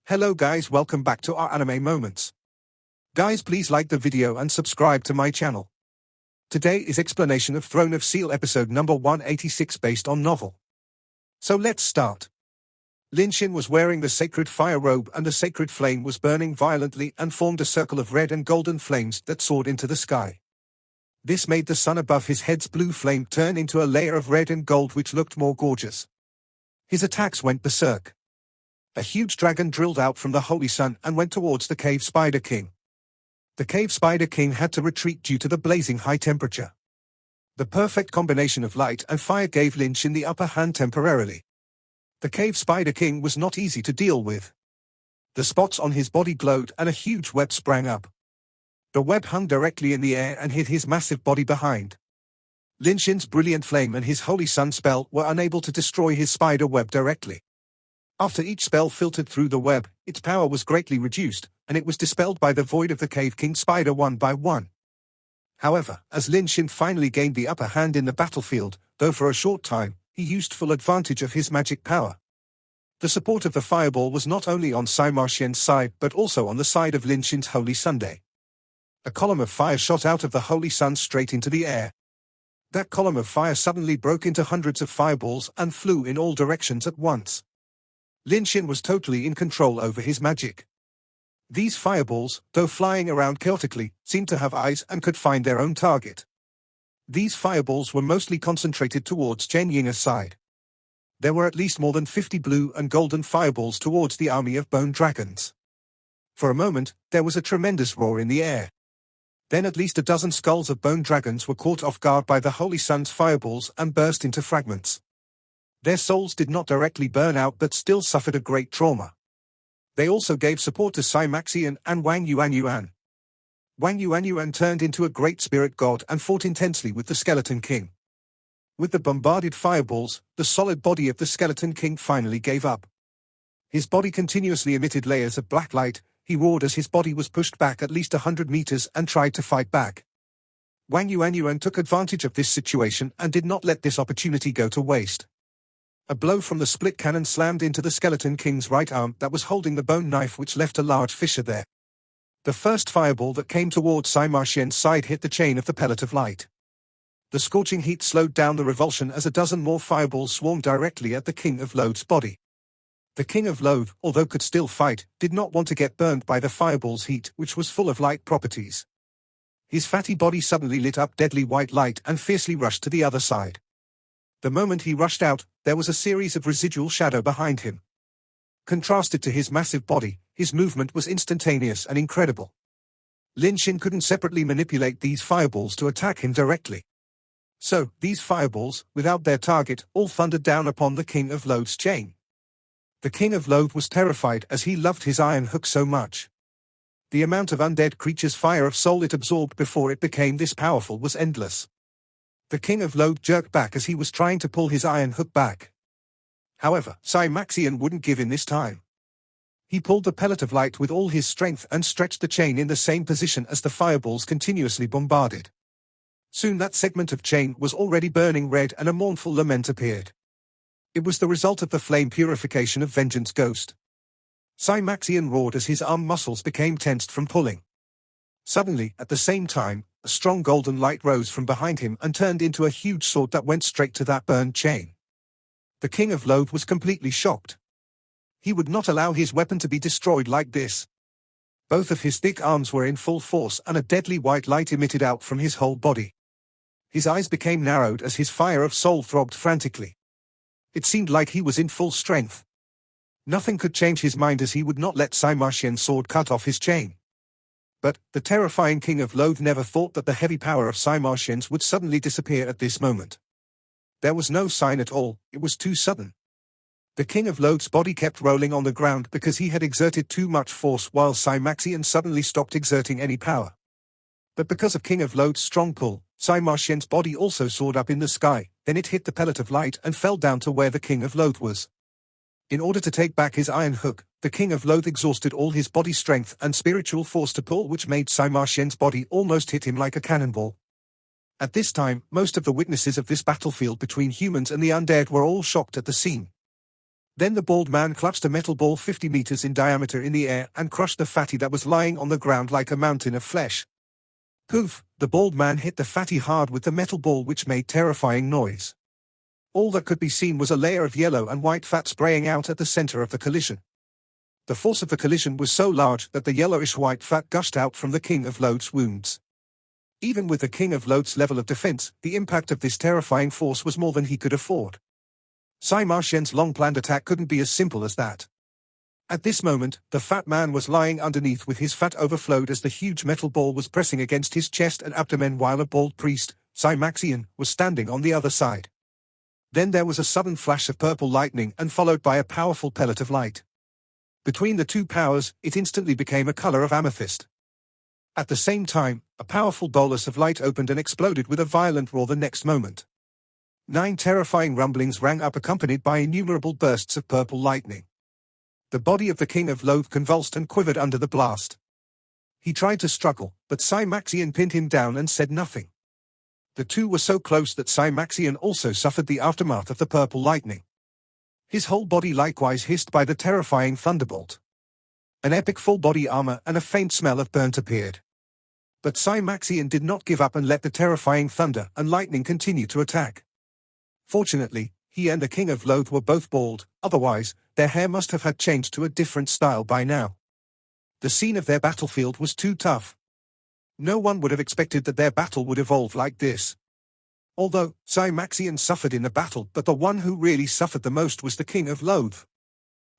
Hello guys, welcome back to our anime moments. Guys, please like the video and subscribe to my channel. Today is explanation of Throne of Steel episode number 186 based on novel. So let's start. Lin Xin was wearing the sacred fire robe and the sacred flame was burning violently and formed a circle of red and golden flames that soared into the sky. This made the sun above his head's blue flame turn into a layer of red and gold which looked more gorgeous. His attacks went berserk. A huge dragon drilled out from the holy sun and went towards the cave spider king. The cave spider king had to retreat due to the blazing high temperature. The perfect combination of light and fire gave Lin Xin the upper hand temporarily. The cave spider king was not easy to deal with. The spots on his body glowed and a huge web sprang up. The web hung directly in the air and hid his massive body behind. Lin Xin's brilliant flame and his holy sun spell were unable to destroy his spider web directly. After each spell filtered through the web, its power was greatly reduced, and it was dispelled by the void of the cave king spider one by one. However, as Lin Xin finally gained the upper hand in the battlefield, though for a short time, he used full advantage of his magic power. The support of the fireball was not only on Sima Xian's side but also on the side of Lin Xin's holy sunday. A column of fire shot out of the holy sun straight into the air. That column of fire suddenly broke into hundreds of fireballs and flew in all directions at once. Lin Xin was totally in control over his magic. These fireballs, though flying around chaotically, seemed to have eyes and could find their own target. These fireballs were mostly concentrated towards Chenying's side. There were at least more than 50 blue and golden fireballs towards the army of bone dragons. For a moment, there was a tremendous roar in the air. Then at least a dozen skulls of bone dragons were caught off guard by the Holy Sun's fireballs and burst into fragments. Their souls did not directly burn out but still suffered a great trauma. They also gave support to Sima Xian and Wang Yuanyuan. Wang Yuanyuan turned into a great spirit god and fought intensely with the Skeleton King. With the bombarded fireballs, the solid body of the Skeleton King finally gave up. His body continuously emitted layers of black light. He roared as his body was pushed back at least 100 meters and tried to fight back. Wang Yuanyuan took advantage of this situation and did not let this opportunity go to waste. A blow from the split cannon slammed into the Skeleton King's right arm that was holding the bone knife which left a large fissure there. The first fireball that came towards Sima Xian's side hit the chain of the pellet of light. The scorching heat slowed down the revulsion as a dozen more fireballs swarmed directly at the King of Loath's body. The King of Loath, although could still fight, did not want to get burned by the fireball's heat which was full of light properties. His fatty body suddenly lit up deadly white light and fiercely rushed to the other side. The moment he rushed out, there was a series of residual shadow behind him. Contrasted to his massive body, his movement was instantaneous and incredible. Lin Xin couldn't separately manipulate these fireballs to attack him directly. So, these fireballs, without their target, all thundered down upon the King of Loath's chain. The King of Loath was terrified as he loved his iron hook so much. The amount of undead creatures' fire of soul it absorbed before it became this powerful was endless. The King of Loath jerked back as he was trying to pull his iron hook back. However, Sima Xian wouldn't give in this time. He pulled the pellet of light with all his strength and stretched the chain in the same position as the fireballs continuously bombarded. Soon that segment of chain was already burning red and a mournful lament appeared. It was the result of the flame purification of Vengeance Ghost. Sima Xian roared as his arm muscles became tensed from pulling. Suddenly, at the same time, a strong golden light rose from behind him and turned into a huge sword that went straight to that burned chain. The King of Loath was completely shocked. He would not allow his weapon to be destroyed like this. Both of his thick arms were in full force and a deadly white light emitted out from his whole body. His eyes became narrowed as his fire of soul throbbed frantically. It seemed like he was in full strength. Nothing could change his mind as he would not let Sima Xian's sword cut off his chain. But, the terrifying King of Loath never thought that the heavy power of Sima Xian's would suddenly disappear at this moment. There was no sign at all, it was too sudden. The King of Loath's body kept rolling on the ground because he had exerted too much force while Sima Xian suddenly stopped exerting any power. But because of King of Loath's strong pull, Sima Xian's body also soared up in the sky, then it hit the pellet of light and fell down to where the King of Loath was. In order to take back his iron hook, the King of Loath exhausted all his body strength and spiritual force to pull, which made Sima Xian's body almost hit him like a cannonball. At this time, most of the witnesses of this battlefield between humans and the undead were all shocked at the scene. Then the bald man clutched a metal ball 50 meters in diameter in the air and crushed the fatty that was lying on the ground like a mountain of flesh. Poof! The bald man hit the fatty hard with the metal ball, which made terrifying noise. All that could be seen was a layer of yellow and white fat spraying out at the center of the collision. The force of the collision was so large that the yellowish-white fat gushed out from the King of Loath's wounds. Even with the King of Loath's level of defense, the impact of this terrifying force was more than he could afford. Sima Xian's long-planned attack couldn't be as simple as that. At this moment, the fat man was lying underneath with his fat overflowed as the huge metal ball was pressing against his chest and abdomen, while a bald priest, Sima Xian, was standing on the other side. Then there was a sudden flash of purple lightning and followed by a powerful pellet of light. Between the two powers, it instantly became a color of amethyst. At the same time, a powerful bolus of light opened and exploded with a violent roar the next moment. 9 terrifying rumblings rang up, accompanied by innumerable bursts of purple lightning. The body of the King of Loath convulsed and quivered under the blast. He tried to struggle, but Sima Xian pinned him down and said nothing. The two were so close that Sima Xian also suffered the aftermath of the purple lightning. His whole body likewise hissed by the terrifying thunderbolt. An epic full body armor and a faint smell of burnt appeared. But Sima Xian did not give up and let the terrifying thunder and lightning continue to attack. Fortunately, he and the King of Loath were both bald, otherwise, their hair must have had changed to a different style by now. The scene of their battlefield was too tough. No one would have expected that their battle would evolve like this. Although Sima Xian suffered in the battle, but the one who really suffered the most was the King of Loath.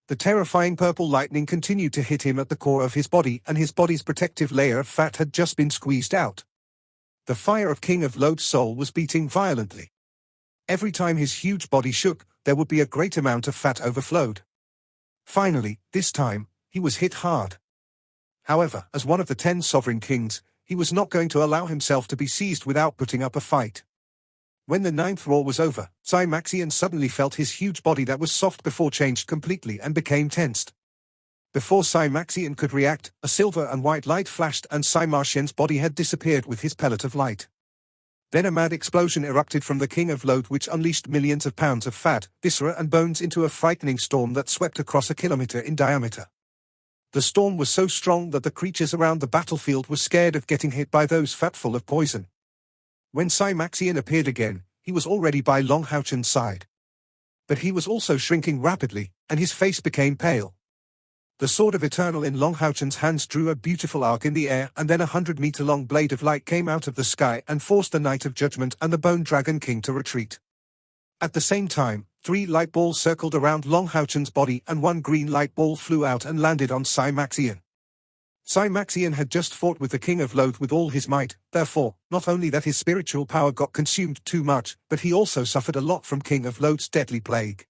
The terrifying purple lightning continued to hit him at the core of his body, and his body's protective layer of fat had just been squeezed out. The fire of King of Loath's soul was beating violently. Every time his huge body shook, there would be a great amount of fat overflowed. Finally, this time, he was hit hard. However, as one of the 10 sovereign kings, he was not going to allow himself to be seized without putting up a fight. When the 9th roar was over, Sima Xian suddenly felt his huge body that was soft before changed completely and became tensed. Before Sima Xian could react, a silver and white light flashed and Sima Xian's body had disappeared with his pellet of light. Then a mad explosion erupted from the King of Loath, which unleashed millions of pounds of fat, viscera and bones into a frightening storm that swept across a kilometer in diameter. The storm was so strong that the creatures around the battlefield were scared of getting hit by those fat full of poison. When Sima Xian appeared again, he was already by Long Haochen's side. But he was also shrinking rapidly, and his face became pale. The Sword of Eternal in Long Haochen's hands drew a beautiful arc in the air, and then a 100-meter-long blade of light came out of the sky and forced the Knight of Judgment and the Bone Dragon King to retreat. At the same time, 3 light balls circled around Long Haochen's body and 1 green light ball flew out and landed on Sima Xian. Sima Xian had just fought with the King of Loath with all his might, therefore, not only that his spiritual power got consumed too much, but he also suffered a lot from King of Loath's deadly plague.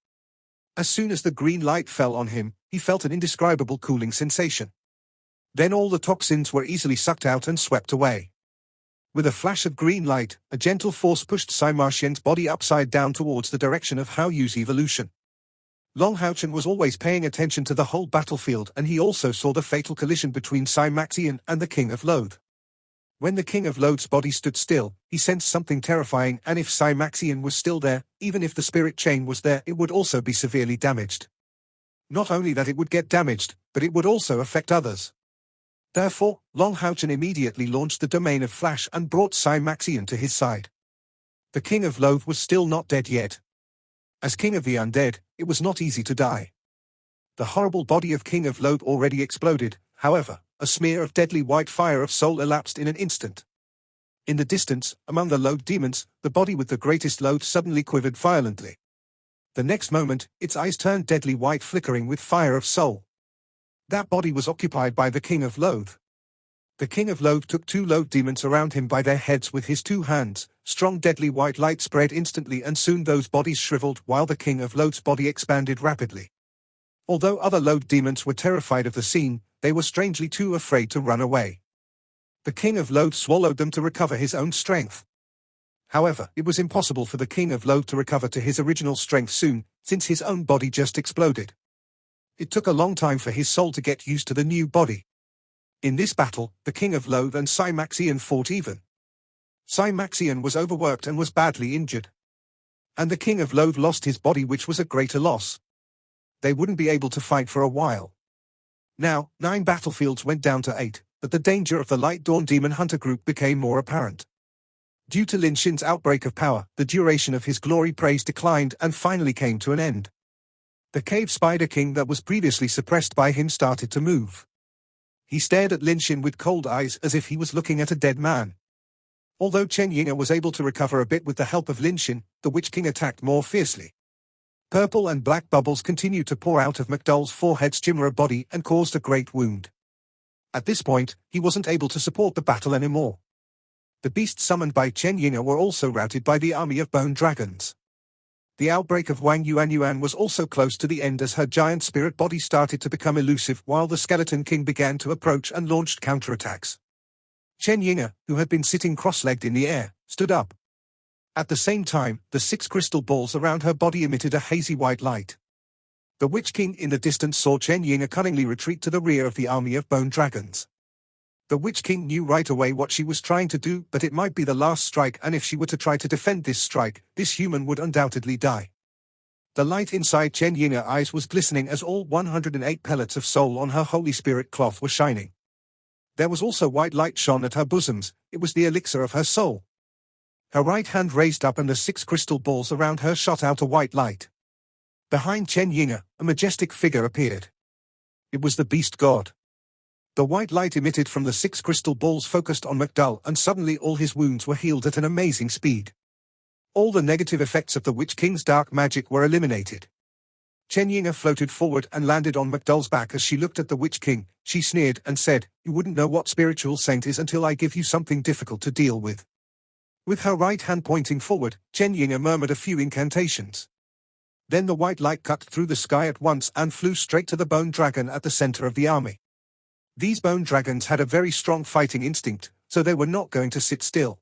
As soon as the green light fell on him, he felt an indescribable cooling sensation. Then all the toxins were easily sucked out and swept away. With a flash of green light, a gentle force pushed Sima Xian's body upside down towards the direction of Hao Yu's evolution. Long Haochen was always paying attention to the whole battlefield, and he also saw the fatal collision between Sima Xian and the King of Loath. When the King of Loath's body stood still, he sensed something terrifying, and if Sima Xian was still there, even if the spirit chain was there, it would also be severely damaged. Not only that it would get damaged, but it would also affect others. Therefore, Long Haochen immediately launched the Domain of Flash and brought Sima Xian to his side. The King of Loath was still not dead yet. As King of the Undead, it was not easy to die. The horrible body of King of Loath already exploded, however, a smear of deadly white fire of soul elapsed in an instant. In the distance, among the Loath demons, the body with the greatest loath suddenly quivered violently. The next moment, its eyes turned deadly white, flickering with fire of soul. That body was occupied by the King of Loath. The King of Loath took 2 Loath demons around him by their heads with his 2 hands. Strong deadly white light spread instantly, and soon those bodies shriveled while the King of Loath's body expanded rapidly. Although other Loath demons were terrified of the scene, they were strangely too afraid to run away. The King of Loath swallowed them to recover his own strength. However, it was impossible for the King of Loath to recover to his original strength soon, since his own body just exploded. It took a long time for his soul to get used to the new body. In this battle, the King of Loath and Sima Xian fought even. Sima Xian was overworked and was badly injured. And the King of Loath lost his body, which was a greater loss. they wouldn't be able to fight for a while. Now, 9 battlefields went down to 8, but the danger of the Light Dawn Demon Hunter group became more apparent. Due to Lin Xin's outbreak of power, the duration of his glory praise declined and finally came to an end. The cave spider king that was previously suppressed by him started to move. He stared at Lin Xin with cold eyes as if he was looking at a dead man. Although Chenying was able to recover a bit with the help of Lin Xin, the Witch King attacked more fiercely. Purple and black bubbles continued to pour out of McDowell's forehead's chimera body and caused a great wound. At this point, he wasn't able to support the battle anymore. The beasts summoned by Chenying were also routed by the army of bone dragons. The outbreak of Wang Yuanyuan was also close to the end as her giant spirit body started to become elusive while the Skeleton King began to approach and launched counterattacks. Chenying, who had been sitting cross-legged in the air, stood up. At the same time, the 6 crystal balls around her body emitted a hazy white light. The Witch King in the distance saw Chenying cunningly retreat to the rear of the army of bone dragons. The Witch King knew right away what she was trying to do, but it might be the last strike, and if she were to try to defend this strike, this human would undoubtedly die. The light inside Chenying's eyes was glistening as all 108 pellets of soul on her Holy Spirit cloth were shining. There was also white light shone at her bosoms. It was the elixir of her soul. Her right hand raised up and the 6 crystal balls around her shot out a white light. Behind Chenying, a majestic figure appeared. It was the beast god. The white light emitted from the 6 crystal balls focused on McDowell, and suddenly all his wounds were healed at an amazing speed. All the negative effects of the Witch King's dark magic were eliminated. Chenying floated forward and landed on McDowell's back as she looked at the Witch King. She sneered and said, "You wouldn't know what spiritual saint is until I give you something difficult to deal with." With her right hand pointing forward, Chenying murmured a few incantations. Then the white light cut through the sky at once and flew straight to the bone dragon at the center of the army. These bone dragons had a very strong fighting instinct, so they were not going to sit still.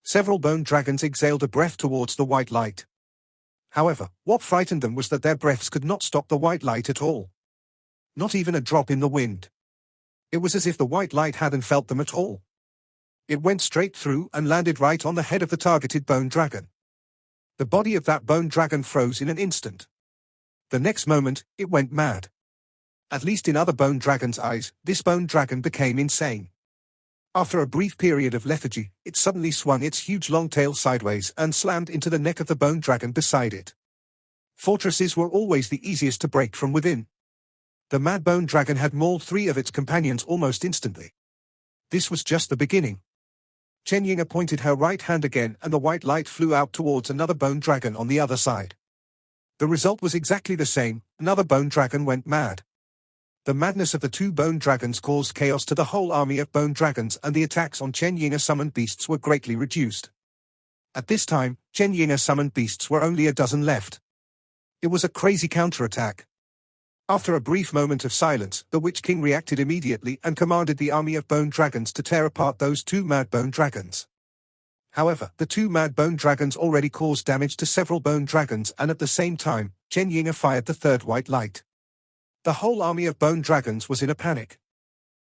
Several bone dragons exhaled a breath towards the white light. However, what frightened them was that their breaths could not stop the white light at all. Not even a drop in the wind. It was as if the white light hadn't felt them at all. It went straight through and landed right on the head of the targeted bone dragon. The body of that bone dragon froze in an instant. The next moment, it went mad. At least in other bone dragons' eyes, this bone dragon became insane. After a brief period of lethargy, it suddenly swung its huge long tail sideways and slammed into the neck of the bone dragon beside it. Fortresses were always the easiest to break from within. The mad bone dragon had mauled 3 of its companions almost instantly. This was just the beginning. Chenying pointed her right hand again and the white light flew out towards another bone dragon on the other side. The result was exactly the same. Another bone dragon went mad. The madness of the 2 bone dragons caused chaos to the whole army of bone dragons, and the attacks on Chenying summoned beasts were greatly reduced. At this time, Chenying summoned beasts were only a dozen left. It was a crazy counterattack. After a brief moment of silence, the Witch King reacted immediately and commanded the army of bone dragons to tear apart those 2 mad bone dragons. However, the 2 mad bone dragons already caused damage to several bone dragons, and at the same time, Chenying fired the 3rd white light. The whole army of bone dragons was in a panic.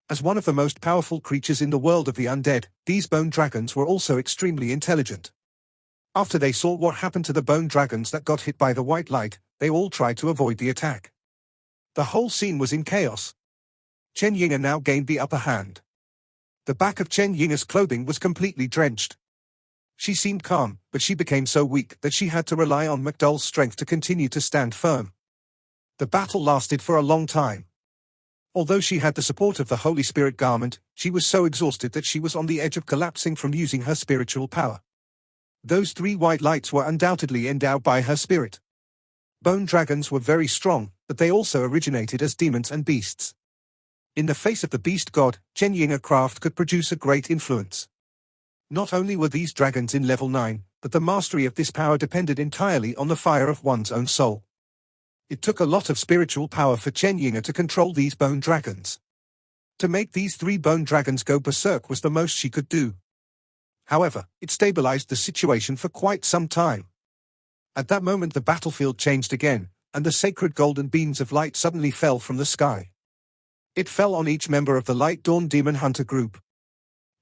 As one of the most powerful creatures in the world of the undead, these bone dragons were also extremely intelligent. After they saw what happened to the bone dragons that got hit by the white light, they all tried to avoid the attack. The whole scene was in chaos. Chenying now gained the upper hand. The back of Chenying's clothing was completely drenched. She seemed calm, but she became so weak that she had to rely on McDowell's strength to continue to stand firm. The battle lasted for a long time. Although she had the support of the Holy Spirit garment, she was so exhausted that she was on the edge of collapsing from using her spiritual power. Those 3 white lights were undoubtedly endowed by her spirit. Bone dragons were very strong, but they also originated as demons and beasts. In the face of the beast god, Chenying craft could produce a great influence. Not only were these dragons in level 9, but the mastery of this power depended entirely on the fire of one's own soul. It took a lot of spiritual power for Chenying to control these bone dragons. To make these 3 bone dragons go berserk was the most she could do. However, it stabilized the situation for quite some time. At that moment the battlefield changed again, and the sacred golden beams of light suddenly fell from the sky. It fell on each member of the Light Dawn Demon Hunter group.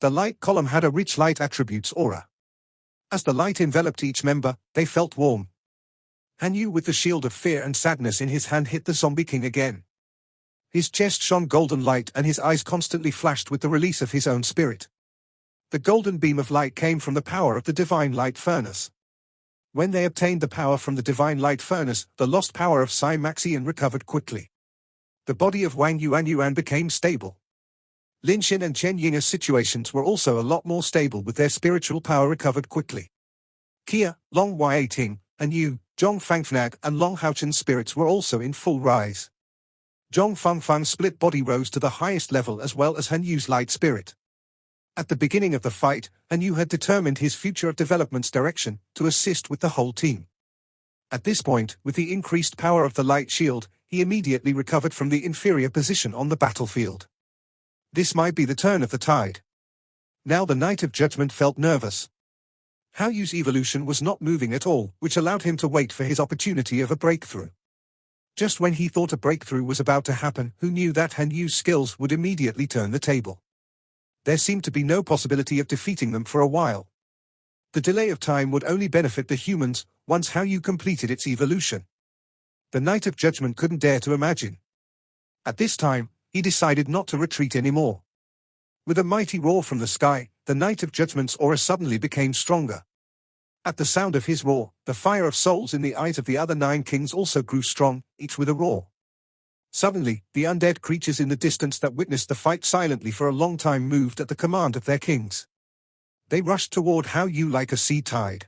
The light column had a rich light attributes aura. As the light enveloped each member, they felt warm. Han Yu with the shield of fear and sadness in his hand hit the zombie king again. His chest shone golden light and his eyes constantly flashed with the release of his own spirit. The golden beam of light came from the power of the divine light furnace. When they obtained the power from the divine light furnace, the lost power of Sai Maxian recovered quickly. The body of Wang Yuan became stable. Lin Xin and Chenying's situations were also a lot more stable with their spiritual power recovered quickly. Kia, Long Yiting, and Yu, Zhong Fangfnag and Long Haochen's spirits were also in full rise. Zhong Fangfang's split body rose to the highest level as well as Han Yu's light spirit. At the beginning of the fight, Han Yu had determined his future development's direction to assist with the whole team. At this point, with the increased power of the light shield, he immediately recovered from the inferior position on the battlefield. This might be the turn of the tide. Now the Knight of Judgment felt nervous. Han Yu's evolution was not moving at all, which allowed him to wait for his opportunity of a breakthrough. Just when he thought a breakthrough was about to happen, who knew that Han Yu's skills would immediately turn the table. There seemed to be no possibility of defeating them for a while. The delay of time would only benefit the humans, once Han Yu completed its evolution. The Knight of Judgment couldn't dare to imagine. At this time, he decided not to retreat anymore. With a mighty roar from the sky, the Knight of Judgment's aura suddenly became stronger. At the sound of his roar, the fire of souls in the eyes of the other 9 kings also grew strong, each with a roar. Suddenly, the undead creatures in the distance that witnessed the fight silently for a long time moved at the command of their kings. They rushed toward Han Yu like a sea tide.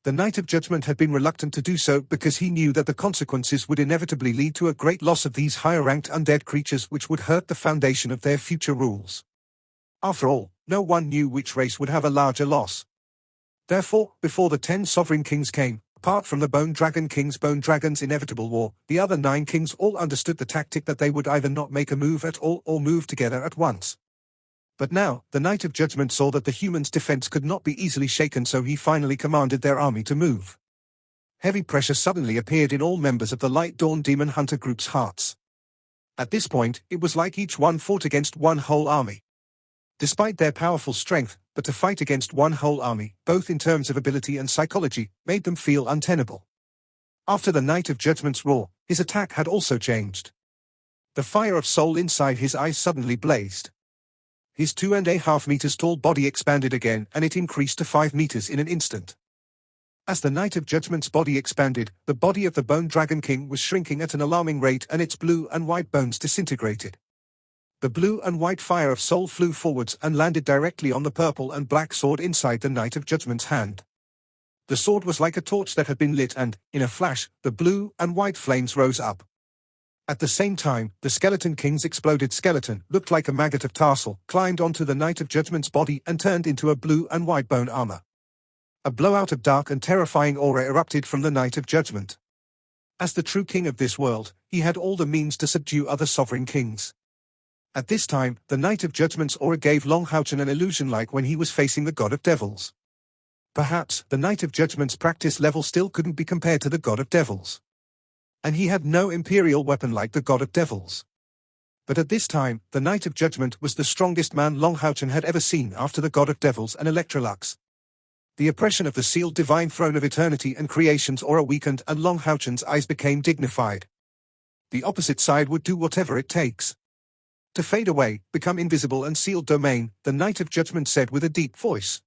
The Knight of Judgment had been reluctant to do so because he knew that the consequences would inevitably lead to a great loss of these higher-ranked undead creatures which would hurt the foundation of their future rules. After all, no one knew which race would have a larger loss. Therefore, before the 10 sovereign kings came, apart from the Bone Dragon King's Bone Dragon's inevitable war, the other 9 kings all understood the tactic that they would either not make a move at all or move together at once. But now, the Knight of Judgment saw that the humans' defense could not be easily shaken, so he finally commanded their army to move. Heavy pressure suddenly appeared in all members of the Light Dawn Demon Hunter group's hearts. At this point, it was like each one fought against one whole army. Despite their powerful strength, but to fight against one whole army, both in terms of ability and psychology, made them feel untenable. After the Knight of Judgment's roar, his attack had also changed. The fire of soul inside his eyes suddenly blazed. His 2.5 meters tall body expanded again and it increased to 5 meters in an instant. As the Knight of Judgment's body expanded, the body of the Bone Dragon King was shrinking at an alarming rate and its blue and white bones disintegrated. The blue and white fire of soul flew forwards and landed directly on the purple and black sword inside the Knight of Judgment's hand. The sword was like a torch that had been lit and, in a flash, the blue and white flames rose up. At the same time, the Skeleton King's exploded skeleton looked like a maggot of tarsal, climbed onto the Knight of Judgment's body and turned into a blue and white bone armor. A blowout of dark and terrifying aura erupted from the Knight of Judgment. As the true king of this world, he had all the means to subdue other sovereign kings. At this time, the Knight of Judgment's aura gave Long Haochen an illusion like when he was facing the God of Devils. Perhaps, the Knight of Judgment's practice level still couldn't be compared to the God of Devils. And he had no imperial weapon like the God of Devils. But at this time, the Knight of Judgment was the strongest man Long Haochen had ever seen after the God of Devils and Electrolux. The oppression of the sealed divine throne of eternity and creation's aura weakened and Long Haochen's eyes became dignified. The opposite side would do whatever it takes. To fade away, become invisible and sealed domain, the Knight of Judgment said with a deep voice.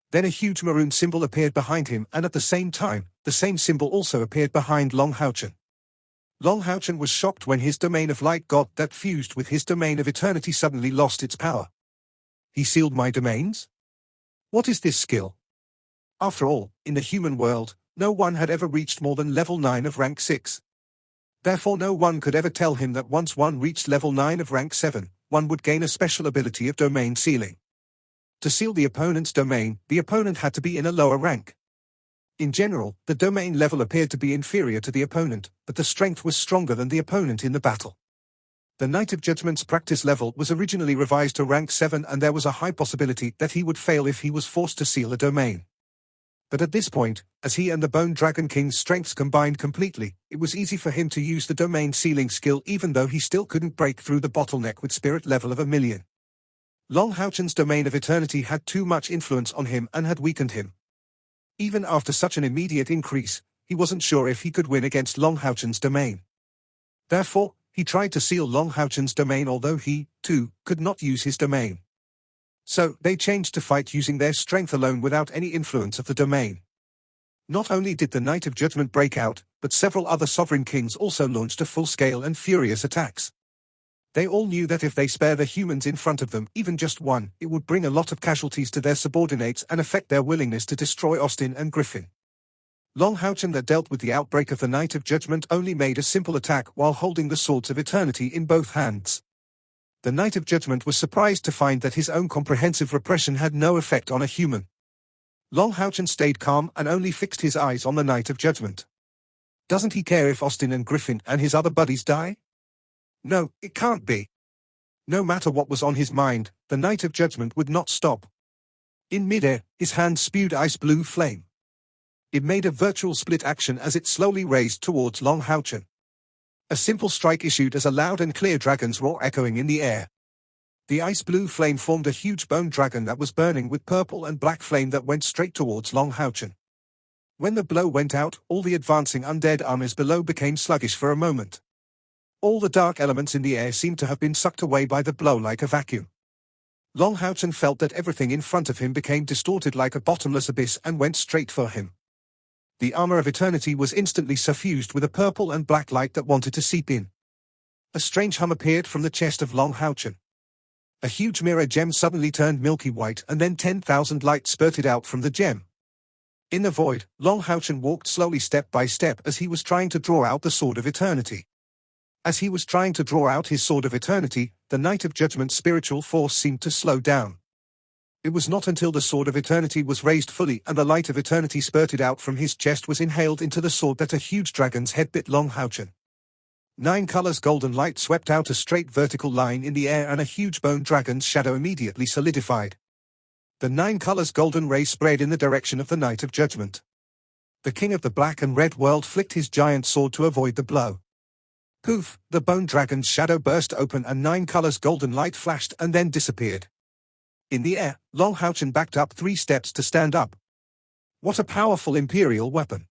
Then a huge maroon symbol appeared behind him and at the same time, the same symbol also appeared behind Long Haochen. Long Haochen was shocked when his domain of light god that fused with his domain of eternity suddenly lost its power. He sealed my domains? What is this skill? After all, in the human world, no one had ever reached more than level 9 of rank 6. Therefore no one could ever tell him that once one reached level 9 of rank 7, one would gain a special ability of domain sealing. To seal the opponent's domain, the opponent had to be in a lower rank. In general, the domain level appeared to be inferior to the opponent, but the strength was stronger than the opponent in the battle. The Knight of Judgment's practice level was originally revised to rank 7 and there was a high possibility that he would fail if he was forced to seal a domain. But at this point, as he and the Bone Dragon King's strengths combined completely, it was easy for him to use the domain sealing skill even though he still couldn't break through the bottleneck with spirit level of 1,000,000. Long Haochen's domain of eternity had too much influence on him and had weakened him. Even after such an immediate increase, he wasn't sure if he could win against Long Houchen's domain. Therefore, he tried to seal Long Houchen's domain, although he, too, could not use his domain. So, they changed to fight using their strength alone without any influence of the domain. Not only did the Night of Judgment break out, but several other sovereign kings also launched a full-scale and furious attacks. They all knew that if they spare the humans in front of them, even just one, it would bring a lot of casualties to their subordinates and affect their willingness to destroy Austin and Griffin. Long Houchen, that dealt with the outbreak of the Night of Judgment, only made a simple attack while holding the Swords of Eternity in both hands. The Night of Judgment was surprised to find that his own comprehensive repression had no effect on a human. Long Houchen stayed calm and only fixed his eyes on the Night of Judgment. Doesn't he care if Austin and Griffin and his other buddies die? No, it can't be. No matter what was on his mind, the Night of Judgment would not stop. In midair, his hand spewed ice blue flame. It made a virtual split action as it slowly raised towards Long Houchen. A simple strike issued as a loud and clear dragon's roar echoing in the air. The ice blue flame formed a huge bone dragon that was burning with purple and black flame that went straight towards Long Houchen. When the blow went out, all the advancing undead armies below became sluggish for a moment. All the dark elements in the air seemed to have been sucked away by the blow like a vacuum. Long Houchen felt that everything in front of him became distorted like a bottomless abyss and went straight for him. The armor of eternity was instantly suffused with a purple and black light that wanted to seep in. A strange hum appeared from the chest of Long Houchen. A huge mirror gem suddenly turned milky white, and then 10,000 lights spurted out from the gem. In the void, Long Houchen walked slowly step by step as he was trying to draw out the Sword of Eternity. As he was trying to draw out his Sword of Eternity, the Night of Judgment's spiritual force seemed to slow down. It was not until the Sword of Eternity was raised fully and the light of eternity spurted out from his chest was inhaled into the sword that a huge dragon's head bit Long Houchen. 9 colors golden light swept out a straight vertical line in the air, and a huge bone dragon's shadow immediately solidified. The 9 colors golden ray spread in the direction of the Night of Judgment. The king of the black and red world flicked his giant sword to avoid the blow. Poof! The bone dragon's shadow burst open and 9 colors golden light flashed and then disappeared. In the air, Long Houchen backed up 3 steps to stand up. What a powerful imperial weapon!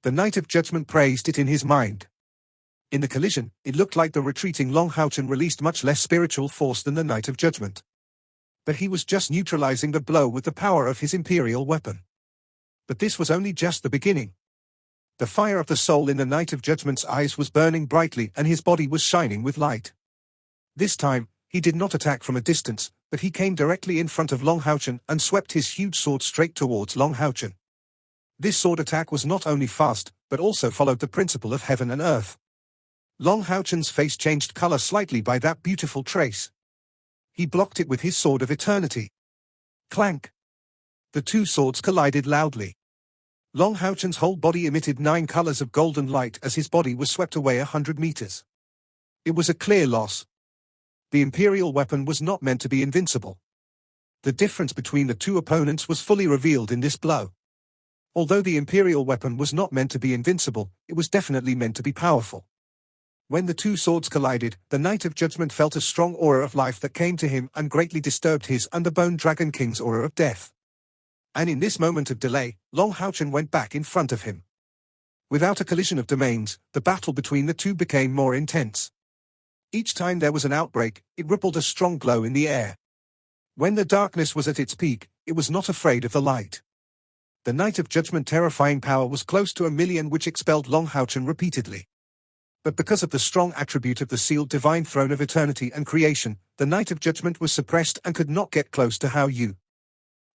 The Night of Judgment praised it in his mind. In the collision, it looked like the retreating Long Houchen released much less spiritual force than the Night of Judgment. But he was just neutralizing the blow with the power of his imperial weapon. But this was only just the beginning. The fire of the soul in the Night of Judgment's eyes was burning brightly and his body was shining with light. This time, he did not attack from a distance, but he came directly in front of Long Houchen and swept his huge sword straight towards Long Houchen. This sword attack was not only fast, but also followed the principle of heaven and earth. Long Houchen's face changed color slightly by that beautiful trace. He blocked it with his Sword of Eternity. Clank! The 2 swords collided loudly. Long Houchen's whole body emitted 9 colors of golden light as his body was swept away 100 meters. It was a clear loss. The imperial weapon was not meant to be invincible. The difference between the 2 opponents was fully revealed in this blow. Although the imperial weapon was not meant to be invincible, it was definitely meant to be powerful. When the 2 swords collided, the Night of Judgment felt a strong aura of life that came to him and greatly disturbed his and the Bone Dragon King's aura of death. And in this moment of delay, Long Houchen went back in front of him. Without a collision of domains, the battle between the 2 became more intense. Each time there was an outbreak, it rippled a strong glow in the air. When the darkness was at its peak, it was not afraid of the light. The Night of Judgment terrifying power was close to 1,000,000, which expelled Long Houchen repeatedly. But because of the strong attribute of the sealed divine throne of eternity and creation, the Night of Judgment was suppressed and could not get close to Hao Yu.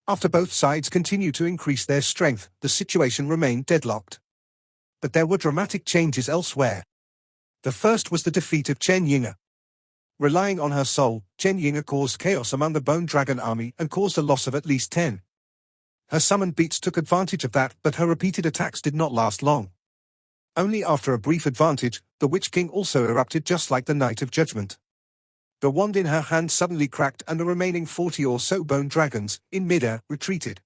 After both sides continued to increase their strength, the situation remained deadlocked. But there were dramatic changes elsewhere. The first was the defeat of Chenying. Relying on her soul, Chenying caused chaos among the Bone Dragon army and caused a loss of at least 10. Her summoned beats took advantage of that, but her repeated attacks did not last long. Only after a brief advantage, the Witch King also erupted just like the Night of Judgment. The wand in her hand suddenly cracked and the remaining 40 or so bone dragons, in midair, retreated.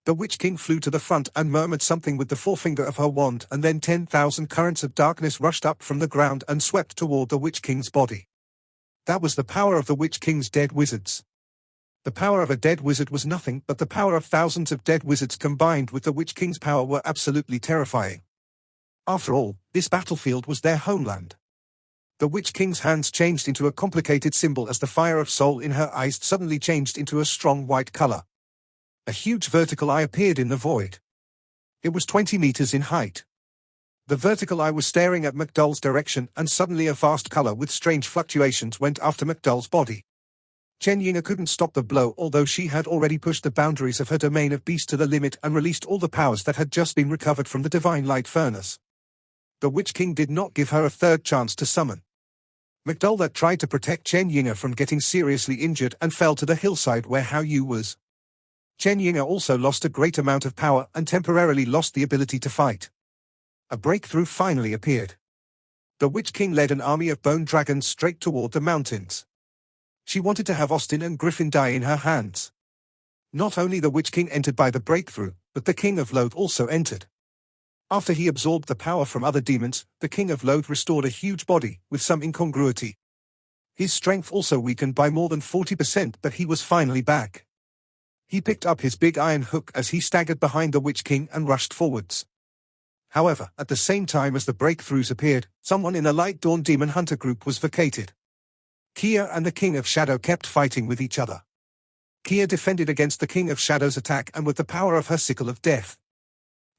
The Witch King flew to the front and murmured something with the forefinger of her wand, and then 10,000 currents of darkness rushed up from the ground and swept toward the Witch King's body. That was the power of the Witch King's dead wizards. The power of a dead wizard was nothing, but the power of thousands of dead wizards combined with the Witch King's power were absolutely terrifying. After all, this battlefield was their homeland. The Witch King's hands changed into a complicated symbol as the fire of soul in her eyes suddenly changed into a strong white color. A huge vertical eye appeared in the void. It was 20 meters in height. The vertical eye was staring at McDull's direction, and suddenly a vast color with strange fluctuations went after McDull's body. Chenying couldn't stop the blow, although she had already pushed the boundaries of her domain of beast to the limit and released all the powers that had just been recovered from the divine light furnace. The Witch King did not give her a third chance to summon. McDull that tried to protect Chenying from getting seriously injured and fell to the hillside where Hao Yu was. Chenying also lost a great amount of power and temporarily lost the ability to fight. A breakthrough finally appeared. The Witch King led an army of bone dragons straight toward the mountains. She wanted to have Austin and Griffin die in her hands. Not only the Witch King entered by the breakthrough, but the King of Loath also entered. After he absorbed the power from other demons, the King of Loath restored a huge body, with some incongruity. His strength also weakened by more than 40%, but he was finally back. He picked up his big iron hook as he staggered behind the Witch King and rushed forwards. However, at the same time as the breakthroughs appeared, someone in the Light Dawn Demon Hunter group was vacated. Kia and the King of Shadow kept fighting with each other. Kia defended against the King of Shadow's attack and with the power of her Sickle of Death.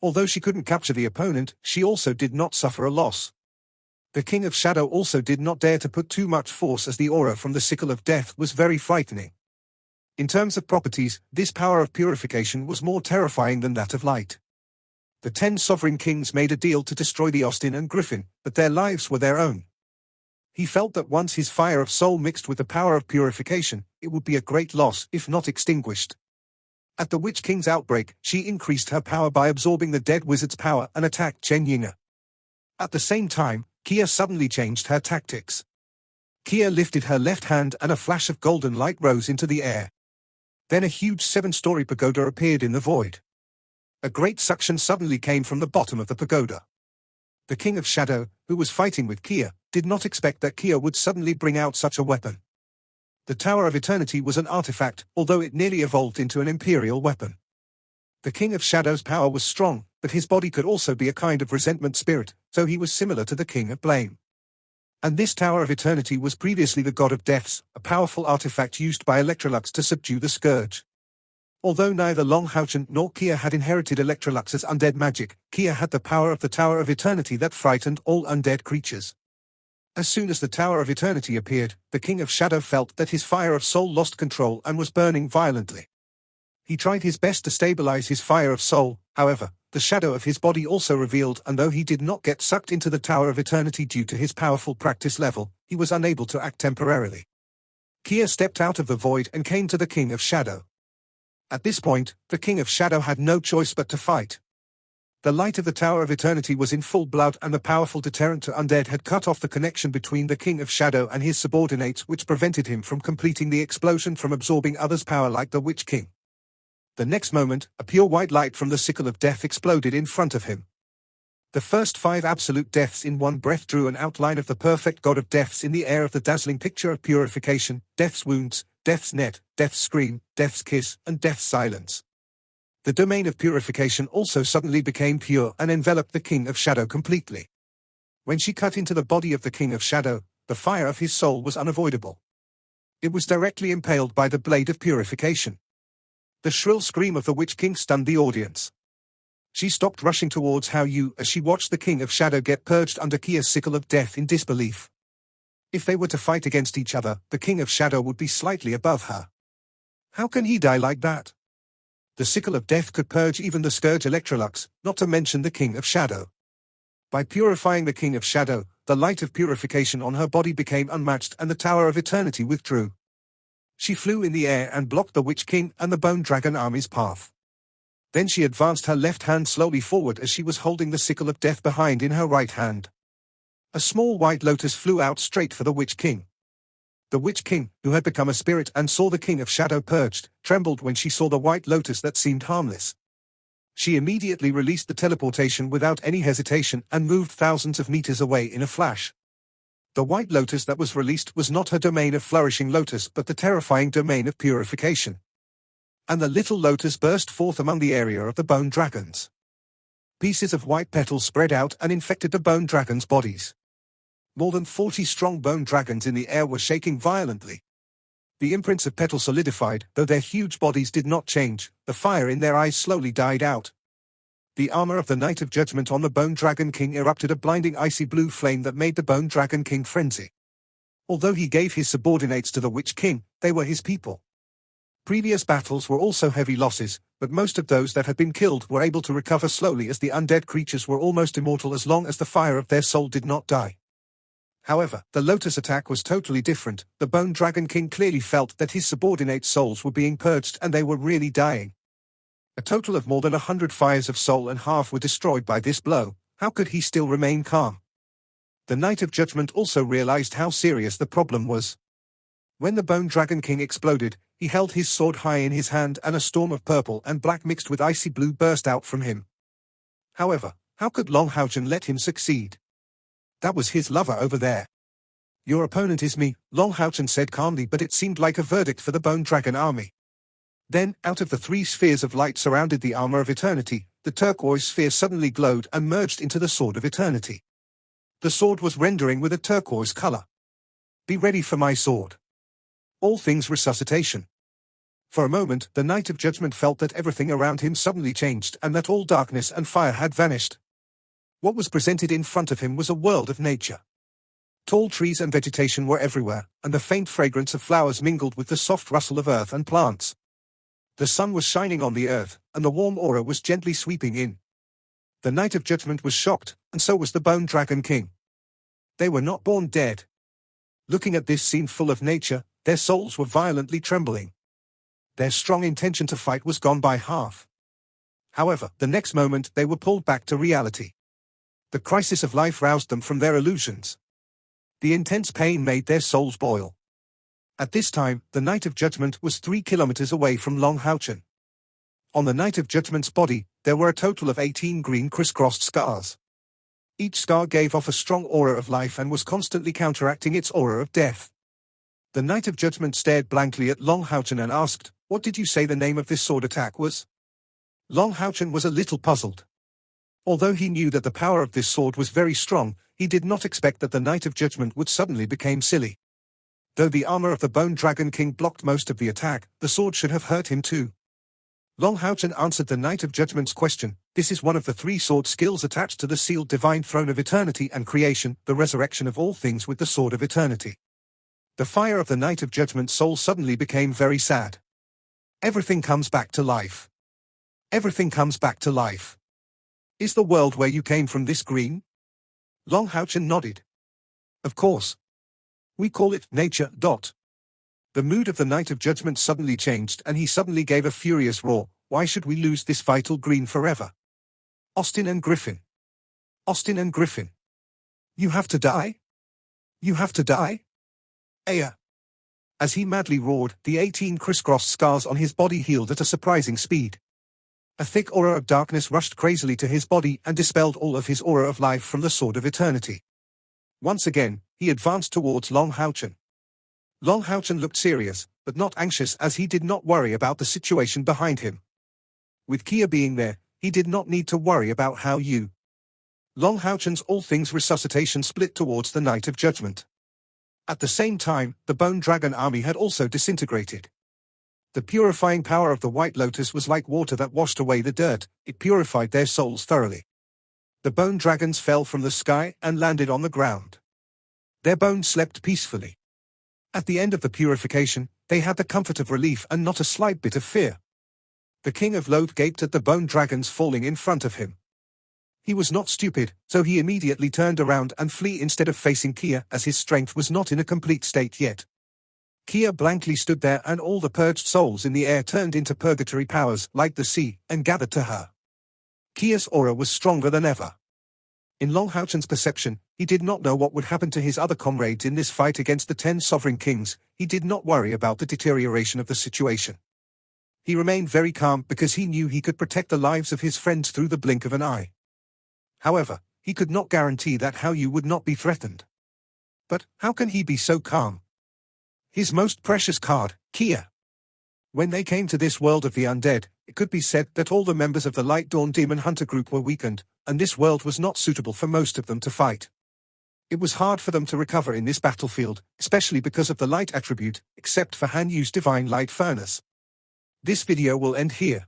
Although she couldn't capture the opponent, she also did not suffer a loss. The King of Shadow also did not dare to put too much force as the aura from the Sickle of Death was very frightening. In terms of properties, this power of purification was more terrifying than that of light. The 10 sovereign kings made a deal to destroy the Austin and Griffin, but their lives were their own. He felt that once his fire of soul mixed with the power of purification, it would be a great loss if not extinguished. At the Witch King's outbreak, she increased her power by absorbing the dead wizard's power and attacked Chenying. At the same time, Kia suddenly changed her tactics. Kia lifted her left hand and a flash of golden light rose into the air. Then a huge 7-story pagoda appeared in the void. A great suction suddenly came from the bottom of the pagoda. The King of Shadow, who was fighting with Kia, did not expect that Kia would suddenly bring out such a weapon. The Tower of Eternity was an artifact, although it nearly evolved into an imperial weapon. The King of Shadow's power was strong, but his body could also be a kind of resentment spirit, so he was similar to the King of Blame. And this Tower of Eternity was previously the God of Deaths, a powerful artifact used by Electrolux to subdue the Scourge. Although neither Long Houchen nor Kia had inherited Electrolux's undead magic, Kia had the power of the Tower of Eternity that frightened all undead creatures. As soon as the Tower of Eternity appeared, the King of Shadow felt that his fire of soul lost control and was burning violently. He tried his best to stabilize his fire of soul, however, the shadow of his body also revealed, and though he did not get sucked into the Tower of Eternity due to his powerful practice level, he was unable to act temporarily. Kia stepped out of the void and came to the King of Shadow. At this point, the King of Shadow had no choice but to fight. The light of the Tower of Eternity was in full blood, and the powerful deterrent to undead had cut off the connection between the King of Shadow and his subordinates, which prevented him from completing the explosion from absorbing others' power like the Witch King. The next moment, a pure white light from the Sickle of Death exploded in front of him. The first 5 absolute deaths in one breath drew an outline of the perfect God of Deaths in the air of the dazzling picture of purification, Death's Wounds, Death's Net, Death's Scream, Death's Kiss, and Death's Silence. The domain of purification also suddenly became pure and enveloped the King of Shadow completely. When she cut into the body of the King of Shadow, the fire of his soul was unavoidable. It was directly impaled by the blade of purification. The shrill scream of the Witch King stunned the audience. She stopped rushing towards Hao Yu as she watched the King of Shadow get purged under Kia's Sickle of Death in disbelief. If they were to fight against each other, the King of Shadow would be slightly above her. How can he die like that? The Sickle of Death could purge even the Scourge Electrolux, not to mention the King of Shadow. By purifying the King of Shadow, the light of purification on her body became unmatched and the Tower of Eternity withdrew. She flew in the air and blocked the Witch King and the Bone Dragon army's path. Then she advanced her left hand slowly forward as she was holding the Sickle of Death behind in her right hand. A small white lotus flew out straight for the Witch King. The Witch King, who had become a spirit and saw the King of Shadow purged, trembled when she saw the white lotus that seemed harmless. She immediately released the teleportation without any hesitation and moved thousands of meters away in a flash. The white lotus that was released was not her domain of flourishing lotus but the terrifying domain of purification. And the little lotus burst forth among the area of the bone dragons. Pieces of white petals spread out and infected the bone dragons' bodies. More than 40 strong bone dragons in the air were shaking violently. The imprints of petals solidified, though their huge bodies did not change. The fire in their eyes slowly died out. The armor of the Knight of Judgment on the Bone Dragon King erupted a blinding icy blue flame that made the Bone Dragon King frenzy. Although he gave his subordinates to the Witch King, they were his people. Previous battles were also heavy losses, but most of those that had been killed were able to recover slowly as the undead creatures were almost immortal as long as the fire of their soul did not die. However, the Lotus attack was totally different. The Bone Dragon King clearly felt that his subordinate souls were being purged and they were really dying. A total of more than 100 fires of soul and half were destroyed by this blow. How could he still remain calm? The Knight of Judgment also realized how serious the problem was. When the Bone Dragon King exploded, he held his sword high in his hand and a storm of purple and black mixed with icy blue burst out from him. However, how could Long Houchen let him succeed? That was his lover over there. Your opponent is me, Long Houchen said calmly, but it seemed like a verdict for the Bone Dragon army. Then, out of the 3 spheres of light surrounded the armor of eternity, the turquoise sphere suddenly glowed and merged into the sword of eternity. The sword was rendering with a turquoise color. Be ready for my sword. All things resuscitation. For a moment, the Knight of Judgment felt that everything around him suddenly changed and that all darkness and fire had vanished. What was presented in front of him was a world of nature. Tall trees and vegetation were everywhere, and the faint fragrance of flowers mingled with the soft rustle of earth and plants. The sun was shining on the earth, and the warm aura was gently sweeping in. The Knight of Judgment was shocked, and so was the Bone Dragon King. They were not born dead. Looking at this scene full of nature, their souls were violently trembling. Their strong intention to fight was gone by half. However, the next moment they were pulled back to reality. The crisis of life roused them from their illusions. The intense pain made their souls boil. At this time, the Knight of Judgment was 3 kilometers away from Long Houchen. On the Knight of Judgment's body, there were a total of 18 green crisscrossed scars. Each scar gave off a strong aura of life and was constantly counteracting its aura of death. The Knight of Judgment stared blankly at Long Houchen and asked, "What did you say the name of this sword attack was?" Long Houchen was a little puzzled. Although he knew that the power of this sword was very strong, he did not expect that the Knight of Judgment would suddenly become silly. Though the armor of the Bone Dragon King blocked most of the attack, the sword should have hurt him too. Long Houchen answered the Knight of Judgment's question. This is one of the 3 sword skills attached to the sealed divine throne of eternity and creation, the resurrection of all things with the sword of eternity. The fire of the Knight of Judgment's soul suddenly became very sad. Everything comes back to life. Everything comes back to life. Is the world where you came from this green? Long Houchen nodded. Of course. We call it nature. The mood of the Knight of Judgment suddenly changed and he suddenly gave a furious roar. Why should we lose this vital green forever? Austin and Griffin. Austin and Griffin. You have to die? You have to die? Aya. As he madly roared, the 18 crisscrossed scars on his body healed at a surprising speed. A thick aura of darkness rushed crazily to his body and dispelled all of his aura of life from the Sword of Eternity. Once again, he advanced towards Long Houchen. Long Houchen looked serious, but not anxious, as he did not worry about the situation behind him. With Kia being there, he did not need to worry about how you. Long Houchen's all things resuscitation split towards the Knight of Judgment. At the same time, the Bone Dragon army had also disintegrated. The purifying power of the White Lotus was like water that washed away the dirt. It purified their souls thoroughly. The bone dragons fell from the sky and landed on the ground. Their bones slept peacefully. At the end of the purification, they had the comfort of relief and not a slight bit of fear. The King of Loath gaped at the bone dragons falling in front of him. He was not stupid, so he immediately turned around and flee instead of facing Kia, as his strength was not in a complete state yet. Kia blankly stood there, and all the purged souls in the air turned into purgatory powers like the sea and gathered to her. Kia's aura was stronger than ever. In Long Houchen's perception, he did not know what would happen to his other comrades in this fight against the 10 sovereign kings. He did not worry about the deterioration of the situation. He remained very calm because he knew he could protect the lives of his friends through the blink of an eye. However, he could not guarantee that Hao Yu would not be threatened. But how can he be so calm? His most precious card, Kia. When they came to this world of the undead, it could be said that all the members of the Light Dawn Demon Hunter group were weakened, and this world was not suitable for most of them to fight. It was hard for them to recover in this battlefield, especially because of the light attribute, except for Han Yu's Divine Light Furnace. This video will end here.